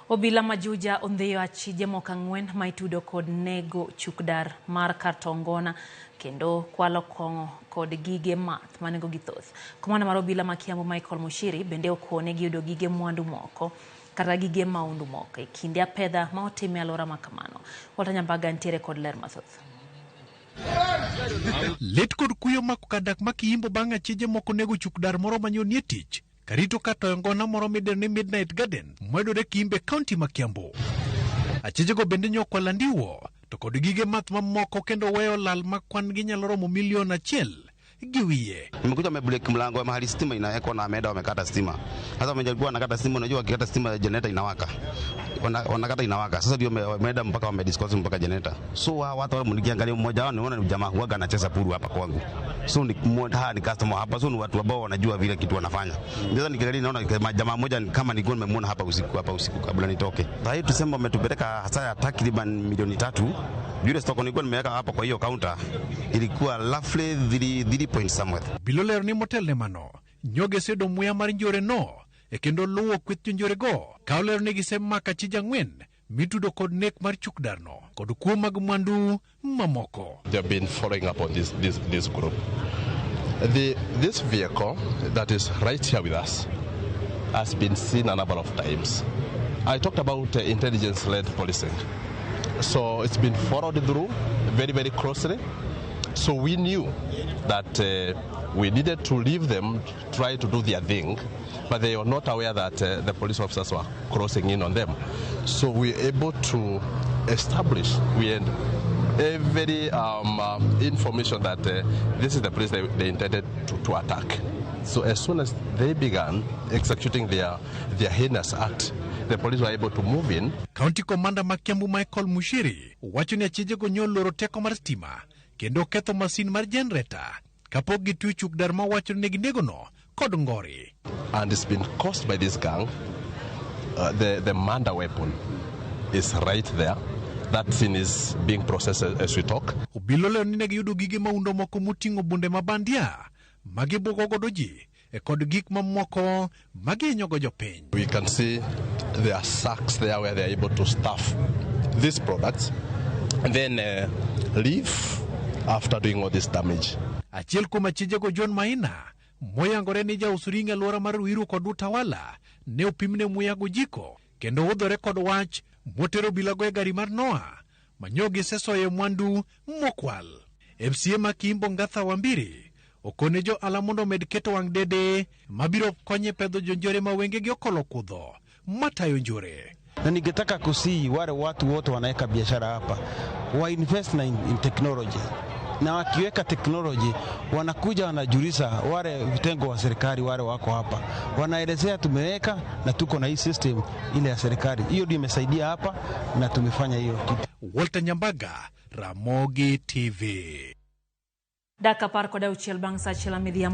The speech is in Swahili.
Obila ma Juja ondhiyo Achije mokang'wen maitudo kod nego chuk-dar mar kartongona kendo kwalo kong'o kod gige math manego githoth. Komanda mar obila ma Kiambu Michael Mushiri bende okone giyudo gige mwandu moko kata gige maundu moko e kinde apedha ma otime alwora makamano. Walter Nyambaga ntiere kod ler mathoth. Let kod kuyo mako kadak makiyimbo bang' Achije moko nego chuk-dar moro manyonie tich karito kartongona moro midendo ni Midnight Garden mwedore Kimbe County ma Kiambu. Achije go bende nyokwalo adiwo to kod gige math mamoko kendo weyo lal makwan gi nyalo romo milion 1 gi wiye. Nimekuja amebreak mlango wa mahali stima inawekwa na ameenda wamekata stima. Sasa wamejaribu nakata stima, unajua wakikata stima generator inawaka. Wanakata inawaka. Sasa ndio wameenda mpaka wamediscuss mpaka generator. So watu wale mnikiangalia mmoja wao niona ni jamaa huaga anacheza puru hapa kwangu. So ni customer hapa, so ni watu ambao wanajua vile kitu wanafanya. Ndio nikiangalia naona jamaa mmoja kama nilikuwa nimemwona hapa usiku kabla nitoke. Sasa hivi tuseme wametupeleka hasara takriban milioni 3. Yule stock nilikuwa nimeweka hapa kwa hiyo counter ilikuwa roughly 3 point somewhere. Bilolero ni motel ne mano nyoge sedo muya mar njore no e kendo luwo kweth njore go kaolero ne gisemaka Achije ang'wen mitudo kod nek mar chuk-dar no kod kuo mag mwandu mamoko. They have been following up on this group. This vehicle that is right here with us has been seen a number of times. I talked about intelligence-led policing. So it's been followed through very, very closely. So we knew that we needed to leave them try to do their thing, but they were not aware that the police officers were crossing in on them. So we were able to establish, we had every information that this is the place they intended to attack. So as soon as they began executing their heinous act, the police were able to move in. County Commander ma Kiambu Michael Mushiri wacho ni Achije go nyoloro teko mar stima kendo ketho masin mar generator kapok gitwe chuk-dar ma wacho ni ginego no kod ngori. And it's been caused by this gang. The murder weapon is right there. That scene is being processed as we talk. Obila leo ni giyudo gige maundo moko moting'o bunde mabandia magibugo godo ji e kod gik mamoko maginyogo jopiny. We can see there are sacks there where they are able to stuff these products and then leave after doing all this damage. Achiel kuom Achije go John Maina moyangore ni jausuringa alwora mar Wiru kod Utawala ne opimne muyago jiko kendo odhore kod wach motero bilago e gari mar Noah manyogi sesoye mwandu mokwal. FCA ma Kimbo Ngatha Wambiri okone jo ala mondo med keto wang' dede mabiro konye pedho jonjore ma wengegi okolo kudho matayo njore. Na ningetaka kusii wale watu wote wanaweka biashara hapa wa invest in technology, na wakiweka technology wanakuja wanajulisha wale vitengo wa serikali wale wako hapa, wanaelezea tumeweka na tuko na hii system ile ya serikali. Hiyo ndio imesaidia hapa na tumefanya hiyo kitu. Walter Nyambaga, Ramogi TV. Daka par kod auchiel bang' sa achiel midhiambo.